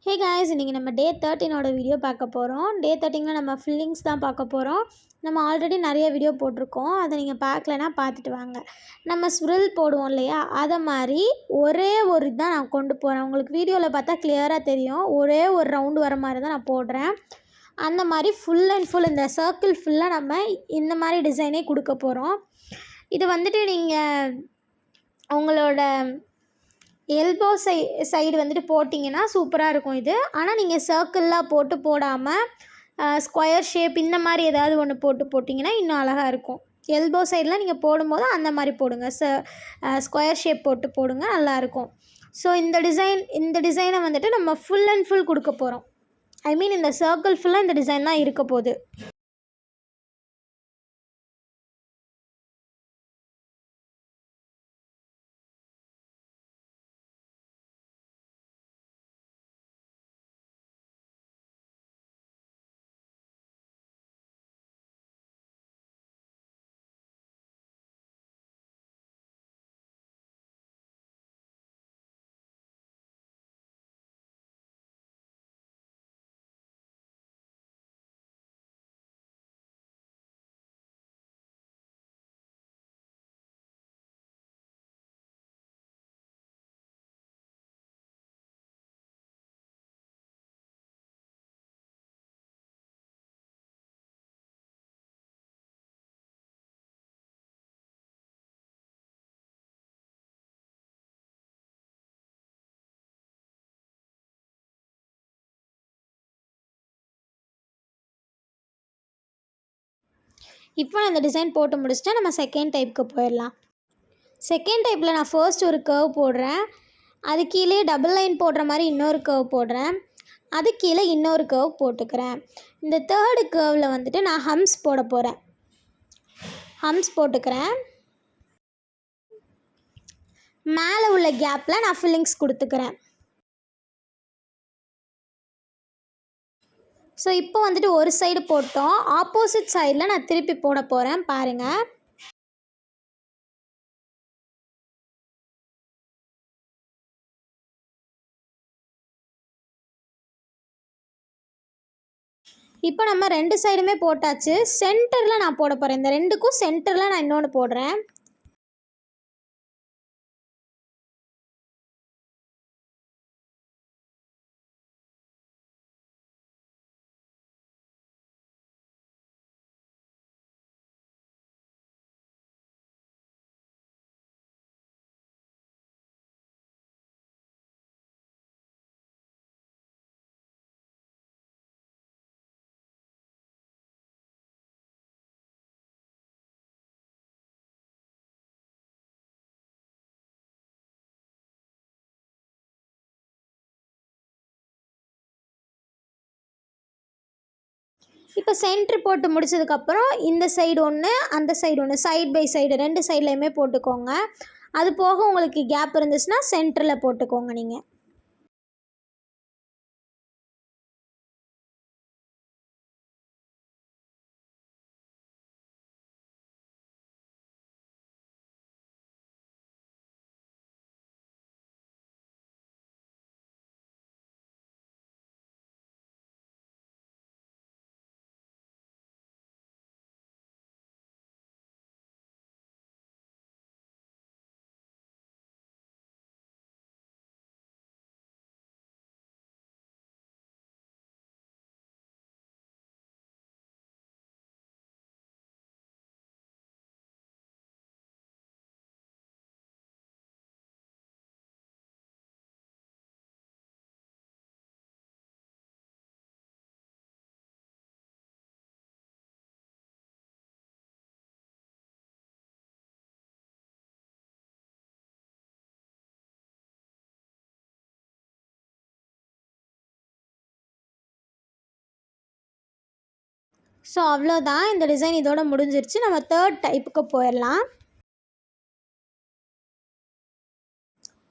Hey guys, இன்றைக்கி நம்ம டே 13ஓட video பார்க்க போகிறோம். டே 13ல் நம்ம ஃபில்லிங்ஸ் தான் பார்க்க போகிறோம். நம்ம ஆல்ரெடி நிறைய வீடியோ போட்டிருக்கோம். அதை நீங்கள் பார்க்கலன்னா பார்த்துட்டு வாங்க. நம்ம ஸ்விரில் போடுவோம் இல்லையா, அதை மாதிரி ஒரே ஒரு தான் நான் கொண்டு போகிறேன். உங்களுக்கு வீடியோவில் பார்த்தா கிளியராக தெரியும். ஒரே ஒரு ரவுண்டு வர மாதிரி தான் நான் போடுறேன். அந்த மாதிரி ஃபுல் அண்ட் ஃபுல் இந்த சர்க்கிள் ஃபுல்லாக நம்ம இந்த மாதிரி டிசைனே கொடுக்க போகிறோம். இது வந்துட்டு நீங்கள் உங்களோட எல்போ சைடு வந்துட்டு போட்டிங்கன்னா சூப்பராக இருக்கும் இது. ஆனால் நீங்கள் சர்க்கிள்லாம் போடாமல் ஸ்கொயர் ஷேப் இந்த மாதிரி ஏதாவது ஒன்று போட்டிங்கன்னா இன்னும் அழகாக இருக்கும். எல்போ சைடெலாம் நீங்கள் போடும்போது அந்த மாதிரி போடுங்க. ஸ்கொயர் ஷேப் போடுங்க, நல்லாயிருக்கும். ஸோ இந்த டிசைனை வந்துட்டு நம்ம ஃபுல் அண்ட் ஃபுல் கொடுக்க போகிறோம். ஐ மீன் இந்த சர்க்கிள் ஃபுல்லாக இந்த டிசைன் தான் இருக்க போகுது. இப்போ நான் இந்த டிசைன் போட்டு முடிச்சுட்டா நம்ம செகண்ட் டைப்புக்கு போயிடலாம். செகண்ட் டைப்பில் நான் ஃபர்ஸ்ட் ஒரு கர்வ் போடுறேன். அது கீழே டபுள் லைன் போடுற மாதிரி இன்னொரு கர்வ் போடுறேன். அது கீழே இன்னொரு கர்வ் போட்டுக்கிறேன். இந்த தேர்டு கர்வில் வந்துட்டு நான் ஹம்ஸ் போட போகிறேன். ஹம்ஸ் போட்டுக்கிறேன். மேலே உள்ள கேப்பில் நான் ஃபில்லிங்ஸ் கொடுத்துக்கிறேன். ஸோ இப்போ வந்துட்டு ஒரு சைடு போட்டோம். ஆப்போசிட் சைடில் நான் திருப்பி போட போகிறேன், பாருங்கள். இப்போ நம்ம ரெண்டு சைடுமே போட்டாச்சு. சென்டரில் நான் போட போகிறேன். இந்த ரெண்டுக்கும் சென்டரில் நான் இன்னொன்று போடுறேன். இப்போ சென்ட்ரு போட்டு முடிச்சதுக்கப்புறம் இந்த சைடு ஒன்று, அந்த சைடு ஒன்று, சைடு பை சைடு ரெண்டு சைட்லேயுமே போட்டுக்கோங்க. அது போக உங்களுக்கு கேப் இருந்துச்சுன்னா சென்டரில் போட்டுக்கோங்க நீங்கள். ஸோ அவ்வளோதான், இந்த டிசைன் இதோட முடிஞ்சிருச்சு. நம்ம தேர்ட் டைப்புக்கு போயிடலாம்.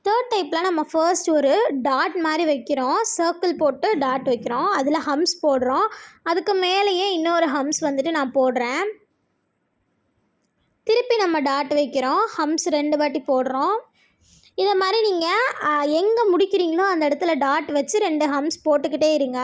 தேர்ட் டைப்பில் நம்ம ஃபர்ஸ்ட் ஒரு டாட் மாதிரி வைக்கிறோம். சர்க்கிள் போட்டு டாட் வைக்கிறோம். அதில் ஹம்ஸ் போடுறோம். அதுக்கு மேலேயே இன்னொரு ஹம்ஸ் வந்துட்டு நான் போடுறேன். திருப்பி நம்ம டாட் வைக்கிறோம். ஹம்ஸ் 2 வாட்டி போடுறோம். இதை மாதிரி நீங்கள் எங்கே முடிக்கிறீங்களோ அந்த இடத்துல டாட் வச்சு 2 ஹம்ஸ் போட்டுக்கிட்டே இருங்க.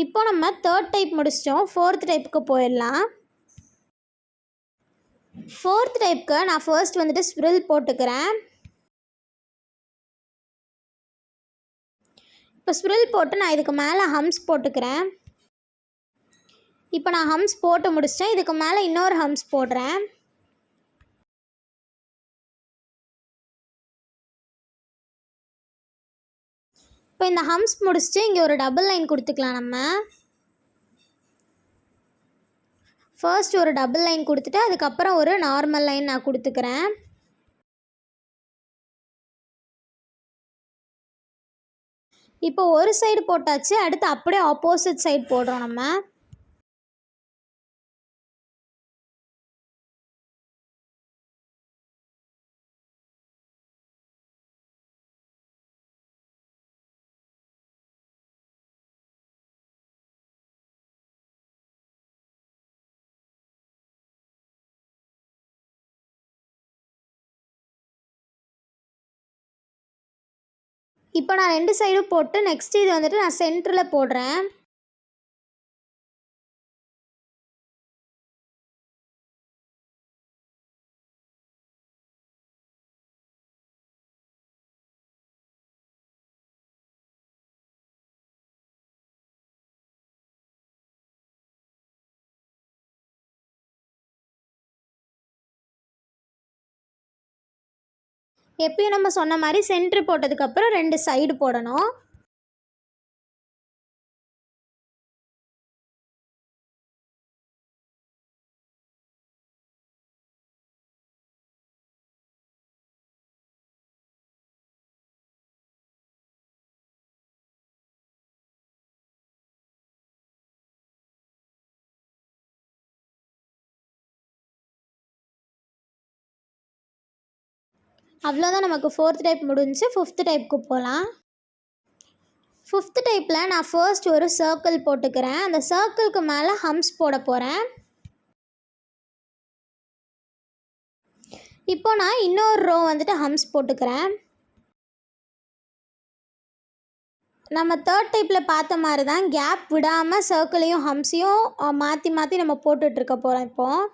இப்போ நம்ம 3rd டைப் முடிச்சிட்டோம். 4th டைப்புக்கு போயிடலாம். 4th டைப்புக்கு நான் ஃபர்ஸ்ட் வந்துட்டு ஸ்ப்ரில் போட்டுக்கிறேன். இப்போ ஸ்ப்ரில் போட்டு நான் இதுக்கு மேலே ஹம்ஸ் போட்டுக்கிறேன். இப்போ நான் ஹம்ஸ் போட்டு முடிச்சிட்டேன். இதுக்கு மேலே இன்னொரு ஹம்ஸ் போடுறேன். இப்போ இந்த ஹம்ஸ் முடிச்சுட்டு இங்கே ஒரு டபுள் லைன் கொடுத்துக்கலாம். நம்ம ஃபர்ஸ்ட் ஒரு டபுள் லைன் கொடுத்துட்டு அதுக்கப்புறம் ஒரு நார்மல் லைன் நான் கொடுத்துக்கிறேன். இப்போ ஒரு சைடு போட்டாச்சு. அடுத்து அப்படியே ஆப்போசிட் சைடு போடுறோம். நம்ம இப்போ நான் 2 சைடும் போட்டு நெக்ஸ்ட் இது வந்துட்டு நான் சென்டரில் போடுறேன். எப்பயும் நம்ம சொன்ன மாதிரி சென்டர் போட்டதுக்கப்புறம் 2 சைடு போடணும். அவ்வளோதான், நமக்கு 4th டைப் முடிஞ்சு. 5th டைப்புக்கு போகலாம். 5th டைப்பில் நான் ஃபர்ஸ்ட் ஒரு சர்க்கிள் போட்டுக்கிறேன். அந்த சர்க்கிளுக்கு மேலே ஹம்ஸ் போட போகிறேன். இப்போ நான் இன்னொரு ரோ வந்துட்டு ஹம்ஸ் போட்டுக்கிறேன். நம்ம 3rd டைப்பில் பார்த்த மாதிரி தான் கேப் விடாமல் சர்க்கிளையும் ஹம்ஸையும் மாற்றி மாற்றி நம்ம போட்டுட்ருக்க போகிறோம். இப்போது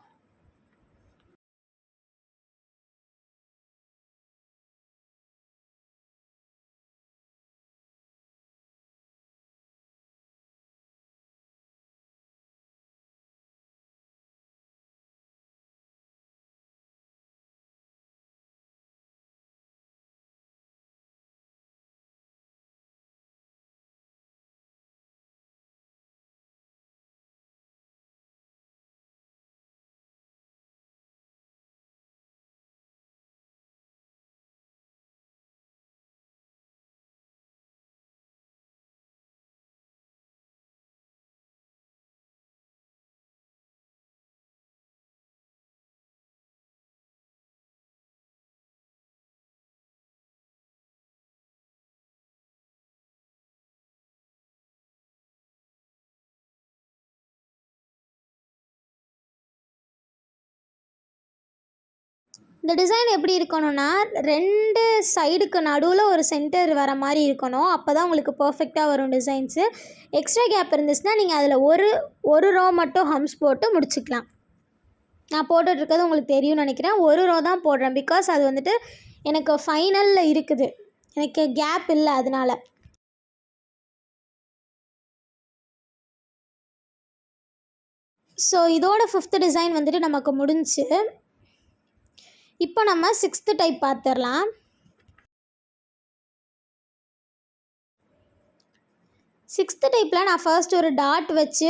இந்த டிசைன் எப்படி இருக்கணும்னா 2 சைடுக்கு நடுவில் ஒரு சென்டர் வர மாதிரி இருக்கணும். அப்போ தான் உங்களுக்கு பர்ஃபெக்டாக வரும் டிசைன்ஸு. எக்ஸ்ட்ரா கேப் இருந்துச்சுன்னா நீங்கள் அதில் ஒரு ரோ மட்டும் ஹம்ஸ் போட்டு முடிச்சுக்கலாம். நான் போட்டுட்ருக்கிறது உங்களுக்கு தெரியும்னு நினைக்கிறேன். ஒரு ரோ தான் போடுறேன். பிகாஸ் அது வந்துட்டு எனக்கு ஃபைனலில் இருக்குது, எனக்கு கேப் இல்லை அதனால். ஸோ இதோட 5th டிசைன் வந்துட்டு நமக்கு முடிஞ்சு. இப்போ நம்ம 6th டைப் பார்த்துடலாம். 6th டைப்பில் நான் ஃபர்ஸ்ட் ஒரு டாட் வச்சு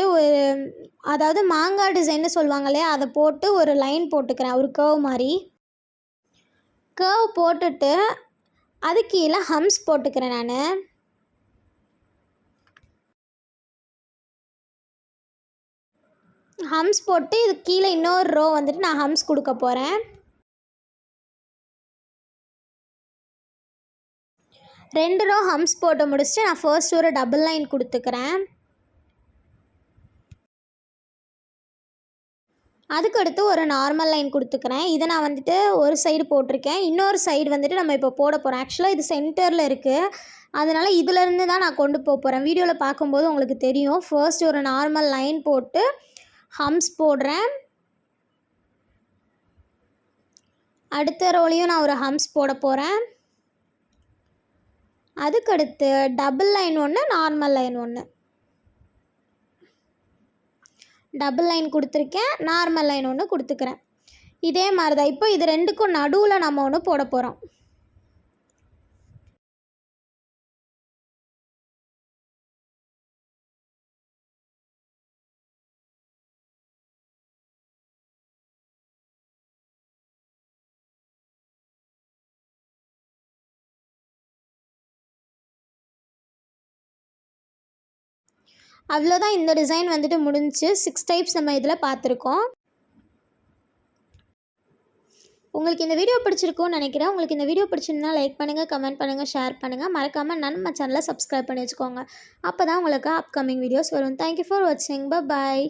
அதாவது மாங்காய் டிசைன்னு சொல்லுவாங்க இல்லையா, அதை போட்டு ஒரு லைன் போட்டுக்கிறேன், ஒரு கர்வ் மாதிரி. கர்வ் போட்டுட்டு அது கீழே ஹம்ஸ் போட்டுக்கிறேன் நான். ஹம்ஸ் போட்டு இது கீழே இன்னொரு ரோ வந்துட்டு நான் ஹம்ஸ் கொடுக்க போகிறேன். 2 ரோ ஹம்ஸ் போட்டு முடிச்சுட்டு நான் ஃபர்ஸ்ட் ஒரு டபுள் லைன் கொடுத்துக்கிறேன். அதுக்கடுத்து ஒரு நார்மல் லைன் கொடுத்துக்கிறேன். இதை நான் வந்துட்டு ஒரு சைடு போட்டிருக்கேன், இன்னொரு சைடு வந்துட்டு நம்ம இப்போ போட போகிறோம். ஆக்சுவலாக இது சென்டரில் இருக்குது, அதனால் இதிலேருந்து தான் நான் கொண்டு போகிறேன். வீடியோவில் பார்க்கும்போது உங்களுக்கு தெரியும். ஃபர்ஸ்ட் ஒரு நார்மல் லைன் போட்டு ஹம்ஸ் போடுறேன். அடுத்த ரோலையும் நான் ஒரு ஹம்ஸ் போட போகிறேன். அதுக்கடுத்து டபுள் லைன் ஒன்று, நார்மல் லைன் ஒன்று. டபுள் லைன் கொடுத்துருக்கேன், நார்மல் லைன் ஒன்று கொடுத்துக்கிறேன். இதே மாதிரி தான். இப்போ இது 2க்கும் நடுவில் நம்ம ஒன்று போட போகிறோம். அவ்வளோதான், இந்த டிசைன் வந்துட்டு முடிஞ்சு. 6 டைப்ஸ் நம்ம இதில் பார்த்துருக்கோம். உங்களுக்கு இந்த வீடியோ பிடிச்சிருக்கும்னு நினைக்கிறேன். உங்களுக்கு இந்த வீடியோ பிடிச்சிருந்தா லைக் பண்ணுங்கள், கமெண்ட் பண்ணுங்கள், ஷேர் பண்ணுங்கள். மறக்காமல் நம்ம சேனலை சப்ஸ்கிரைப் பண்ணி வச்சுக்கோங்க. அப்போ தான் உங்களுக்கு அப்கமிங் வீடியோஸ் வரும். தேங்க்யூ ஃபார் வாட்சிங். பாய்.